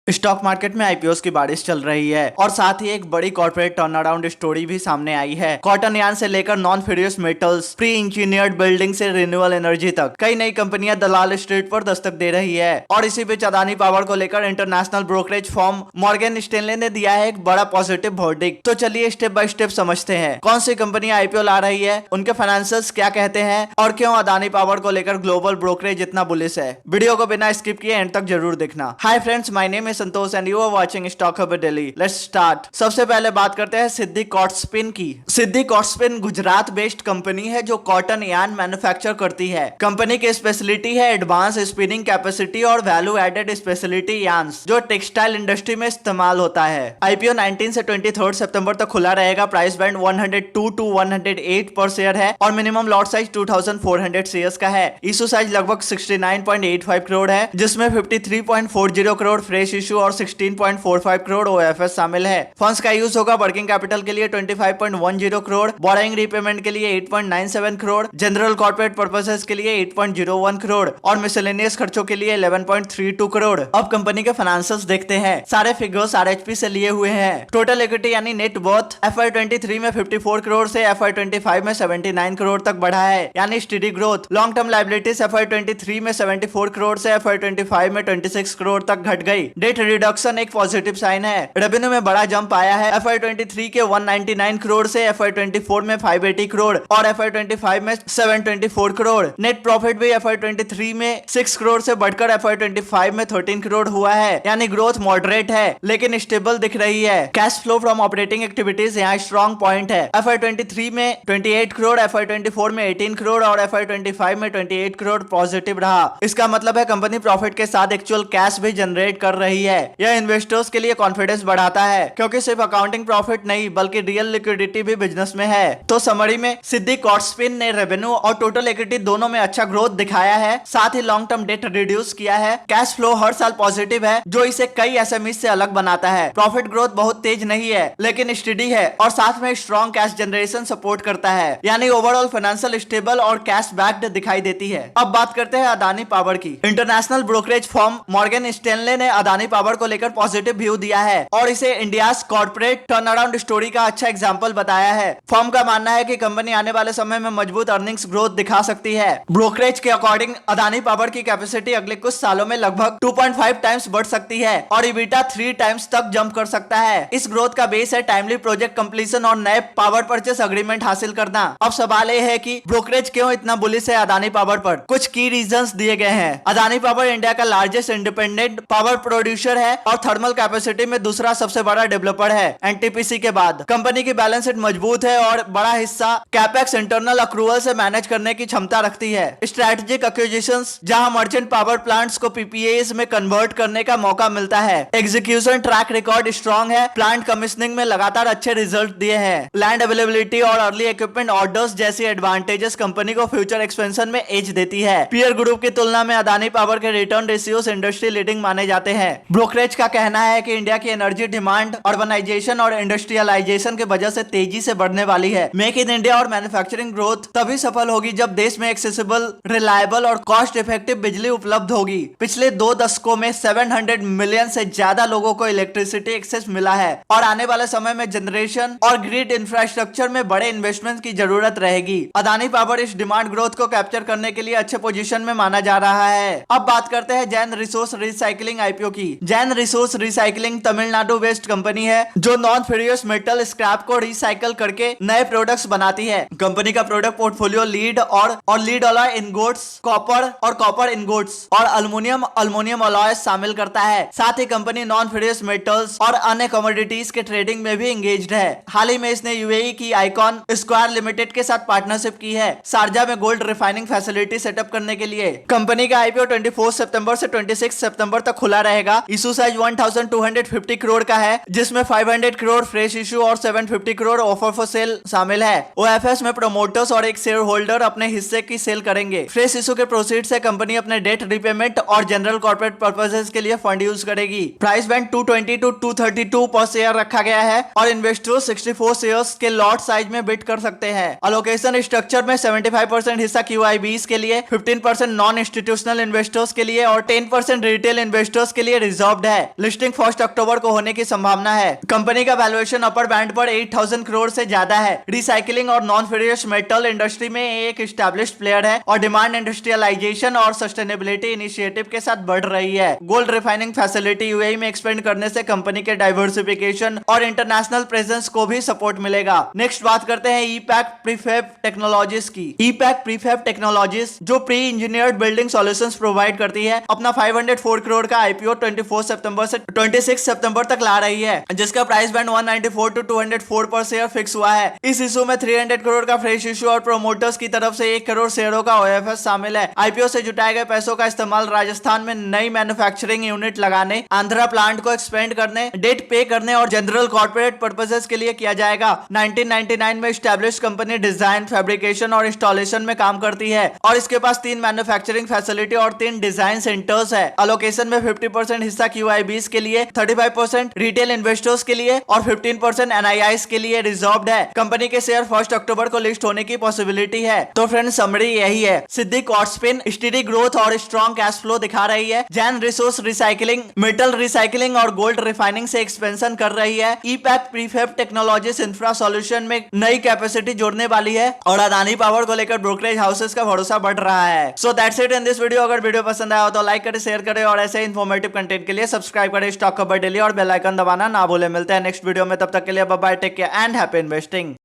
Stock market में IPOs की बारिश चल रही है और साथ ही एक बड़ी कॉर्पोरेट टर्नअराउंड स्टोरी भी सामने आई है। कॉटन यार्न से लेकर non furious metals, pre engineered building से रिन्यूएबल एनर्जी तक कई नई कंपनियां दलाल स्ट्रीट पर दस्तक दे रही है। और इसी बीच अदानी पावर को लेकर international brokerage firm Morgan Stanley ने दिया है एक बड़ा पॉजिटिव वर्डिक्ट। तो चलिए स्टेप बाय स्टेप समझते हैं कौन सी कंपनी आईपीओ ला रही है, उनके फाइनेंशियल्स क्या कहते हैं और क्यों अदानी पावर को लेकर ग्लोबल ब्रोकरेज इतना बुलिश है। वीडियो को बिना स्किप किए एंड तक जरूर देखना। Hi friends, my name is Santosh and you are watching stock hub Delhi. Let's start. सबसे पहले बात करते हैं सिद्धि कॉटस्पिन की। सिद्धि कॉटस्पिन गुजरात बेस्ड कंपनी है जो कॉटन यार्न मैन्युफैक्चर करती है। कंपनी की स्पेशलिटी है एडवांस स्पिनिंग कैपेसिटी और वैल्यू एडेड स्पेशलिटी यार्न्स जो टेक्सटाइल इंडस्ट्री में इस्तेमाल होता है। आईपीओ 19 से 23 सितंबर तक खुला रहेगा। प्राइस बैंड 102 टू 108 पर शेयर है और मिनिमम लॉट साइज 2400 शेयर्स का है। इशू साइज लगभग 69.85 करोड़ है, जिसमें 53.40 करोड़ फ्रेश इशू और 16.45 करोड़ ओएफएस शामिल है। फंड्स का यूज होगा वर्किंग कैपिटल के लिए 25.10 करोड़, बोरोइंग रीपेमेंट के लिए 8.97 करोड़, जनरल कॉर्पोरेट पर्पसेस के लिए 8.01 करोड़ और मिसलेनियस खर्चों के लिए 11.32 करोड़। अब कंपनी के फाइनेंशियल्स देखते हैं। सारे फिगर्स आरएचपी से लिए हुए हैं। टोटल इक्विटी यानी नेट वर्थ FY23 में 54 करोड़ से FY25 में 79 करोड़ तक बढ़ा है, यानी steady growth. Long term liabilities FY23 में 74 करोड़ से FY25 में 26 करोड़ तक घट गई। डेट रिडक्शन एक पॉजिटिव साइन है। रेवेन्यू में बड़ा जंप आया है। FY23 के 199 करोड़ से FY24 में 580 करोड़ और FY25 में 724 करोड़। नेट प्रॉफिट भी FY23 में 6 करोड़ से बढ़कर FY25 में 13 करोड़ हुआ है, यानी ग्रोथ मॉडरेट है लेकिन स्टेबल दिख रही है। Cash flow from operating activities यहाँ स्ट्रॉन्ग पॉइंट है। FY23 में 28 करोड़, FY24 में 18 करोड़ और FY25 में 28 करोड़ पॉजिटिव रहा। इसका मतलब है कंपनी प्रॉफिट के साथ एक्चुअल कैश भी जनरेट कर रही है। यह इन्वेस्टर्स के लिए कॉन्फिडेंस बढ़ाता है क्योंकि सिर्फ अकाउंटिंग प्रॉफिट नहीं बल्कि रियल लिक्विडिटी भी बिजनेस में है। तो समरी में सिद्धि कॉटस्पिन ने रेवेन्यू और टोटल इक्विटी दोनों में अच्छा ग्रोथ दिखाया है, साथ ही लॉन्ग टर्म डेट रिड्यूस किया है। कैश फ्लो हर साल पॉजिटिव है जो इसे कई एसएमई से अलग बनाता है। प्रॉफिट ग्रोथ बहुत तेज नहीं है लेकिन स्टेडी है और साथ में स्ट्रॉन्ग कैश जनरेशन सपोर्ट करता है, यानी ओवरऑल फाइनेंशियल स्टेबल और कैश बैक्ड दिखाई देती है। अब बात करते हैं अदानी पावर की। International brokerage firm Morgan Stanley ने अदानी पावर को लेकर पॉजिटिव व्यू दिया है और इसे इंडिया कॉर्पोरेट टर्नअराउंड स्टोरी का अच्छा एग्जांपल बताया है। फर्म का मानना है कि कंपनी आने वाले समय में मजबूत अर्निंग्स ग्रोथ दिखा सकती है। ब्रोकरेज के अकॉर्डिंग अदानी पावर की कैपेसिटी अगले कुछ सालों में लगभग 2.5 टाइम्स बढ़ सकती है और इबिटा 3 टाइम्स तक जंप कर सकता है। इस ग्रोथ का बेस है टाइमली प्रोजेक्ट कंप्लीशन और नए पावर परचेस अग्रीमेंट हासिल करना। अब सवाल यह है कि ब्रोकरेज क्यों इतना बुलिश है अदानी पावर पर। कुछ की रीजंस दिए गए हैं। अदानी पावर इंडिया का लार्जेस्ट इंडिपेंडेंट पावर प्रोड्यूसर है और थर्मल कैपेसिटी में दूसरा सबसे बड़ा डेवलपर है एनटीपीसी के बाद। कंपनी की बैलेंस शीट मजबूत है और बड़ा हिस्सा कैपेक्स इंटरनल अक्रूवल से मैनेज करने की क्षमता रखती है। स्ट्रेटेजिक एक्विजिशंस जहां मर्चेंट पावर प्लांट्स को पीपीएस में कन्वर्ट करने का मौका मिलता है। एग्जीक्यूशन ट्रैक रिकॉर्ड स्ट्रॉन्ग है। प्लांट कमिश्निंग में लगातार अच्छे रिजल्ट दिए हैं। लैंड अवेलेबिलिटी और अर्ली इक्विपमेंट ऑर्डर्स जैसी एडवांटेजेस कंपनी को फ्यूचर एक्सपेंशन में एज देती है। पीयर ग्रुप की तुलना में अदानी पावर के रिटर्न रेशियोस इंडस्ट्री लीडिंग माने जाते हैं। ब्रोकरेज का कहना है कि इंडिया की एनर्जी डिमांड अर्बनाइजेशन और इंडस्ट्रियलाइजेशन की वजह से तेजी से बढ़ने वाली है। मेक इन इंडिया और मैन्युफैक्चरिंग ग्रोथ तभी सफल होगी जब देश में एक्सेसिबल, रिलायबल और कॉस्ट इफेक्टिव बिजली उपलब्ध होगी। पिछले 2 दशकों में 700 मिलियन से ज्यादा लोगों को इलेक्ट्रिसिटी एक्सेस मिला है और आने वाले समय में जनरेशन और ग्रिड इंफ्रास्ट्रक्चर में बड़े इन्वेस्टमेंट की जरूरत रहेगी। अदानी पावर इस डिमांड ग्रोथ को कैप्चर करने के लिए अच्छे पोजीशन में माना जा रहा है। अब बात करते हैं जैन रिसोर्स रिसाइकलिंग आईपीओ की। Jain resource recycling Tamil Nadu based company है जो नॉन फेरियस मेटल स्क्रैप को रिसाइकल करके नए प्रोडक्ट्स बनाती है। कंपनी का प्रोडक्ट पोर्टफोलियो लीड और लीड अलॉय इनगोट्स, कॉपर इनगोट्स और अल्युमिनियम अलॉय शामिल करता है। साथ ही कंपनी नॉन फेरियस मेटल्स और अन्य कमोडिटीज के ट्रेडिंग में भी एंगेज्ड है। हाल ही में इसने यूएई की आइकॉन स्क्वायर लिमिटेड के साथ पार्टनरशिप की है शारजा में गोल्ड रिफाइनिंग फैसिलिटी सेटअप करने के लिए। कंपनी का आईपीओ 24 सितंबर से 26 सितंबर तक खुला रहेगा। इशू साइज 1250 करोड़ का है, जिसमें 500 करोड़ फ्रेश इशू और 750 करोड़ ऑफर फॉर सेल शामिल है। ओएफएस में प्रमोटर्स और एक शेयर होल्डर अपने हिस्से की सेल करेंगे। फ्रेश इशू के प्रोसीड से कंपनी अपने डेट रिपेमेंट और जनरल कॉर्पोरेट पर्पसेस के लिए फंड यूज करेगी। प्राइस बैंड 220 टू 232 पर शेयर रखा गया है और इन्वेस्टर्स 64 शेयर्स के लॉट साइज में बिड कर सकते हैं। अलोकेशन स्ट्रक्चर में 75% हिस्सा क्यूआईबीज के लिए, 15% नॉन इंस्टीट्यूशनल इन्वेस्टर्स के लिए और 10% रिटेल इन्वेस्टर्स के लिए रिजर्व्ड है। लिस्टिंग 1 अक्टूबर को होने की संभावना है। कंपनी का वैल्यूएशन अपर बैंड पर 8,000 करोड़ से ज्यादा है। रिसाइकलिंग और नॉन फेरियस मेटल इंडस्ट्री में एक एस्टैब्लिश्ड प्लेयर है और डिमांड इंडस्ट्रियलाइजेशन और सस्टेनेबिलिटी इनिशिएटिव के साथ बढ़ रही है। गोल्ड रिफाइनिंग फैसिलिटी यूएई में एक्सपेंड करने से कंपनी के डाइवर्सिफिकेशन और इंटरनेशनल प्रेजेंस को भी सपोर्ट मिलेगा। नेक्स्ट बात करते हैं ईपैक प्रीफैब टेक्नोलॉजीज की। ईपैक प्रीफैब टेक्नोलॉजीज जो pre engineered building solutions provide करती है, अपना 504 करोड़ का आईपीओ 24 सितंबर से 26 सितंबर तक ला रही है, जिसका प्राइस बैंड 194 टू 204 पर शेयर फिक्स हुआ है। इस इशू में 300 करोड़ का फ्रेश इशू और प्रोमोटर्स की तरफ से 1 करोड़ शेयरों का ओएफएस शामिल है। आईपीओ से जुटाए गए पैसों का इस्तेमाल राजस्थान में नई मैन्युफैक्चरिंग यूनिट लगाने, आंध्रा प्लांट को एक्सपेंड करने, डेट पे करने और जनरल कॉर्पोरेट पर्पसेस के लिए किया जाएगा। 1999 में एस्टैब्लिश्ड कंपनी डिजाइन, फैब्रिकेशन और इंस्टॉलेशन में काम करती है और इसके पास 3 मैन्युफैक्चरिंग फैसिलिटी और 3 डिजाइन सेंटर्स है। अलोकेशन में 50% हिस्सा क्यूआईबीज के लिए, 35% रिटेल इन्वेस्टर्स के लिए और 15% एनआईआईस के लिए रिजर्व्ड है। कंपनी के शेयर 1 अक्टूबर को लिस्ट होने की पॉसिबिलिटी है। तो फ्रेंड्स, समरी यही है। सिद्धि कॉर्डस्पिन स्टेडी ग्रोथ और स्ट्रॉन्ग कैश फ्लो दिखा रही है। Jain resource recycling, metal recycling और गोल्ड रिफाइनिंग से एक्सपेंशन कर रही है। EPACK prefab technologies infra solution में नई कैपेसिटी जोड़ने वाली है और अदानी पावर को लेकर ब्रोकरेज हाउसेस का भरोसा बढ़ रहा है। So that's it in this video. अगर वीडियो पसंद आया हो तो लाइक करें, शेयर करें और ऐसे इन्फॉर्मेटिव कंटेंट के लिए सब्सक्राइब करें स्टॉक खबर डेली और बेल आइकन दबाना ना भूलें। मिलते हैं नेक्स्ट वीडियो में, तब तक के लिए bye bye, take care and happy investing.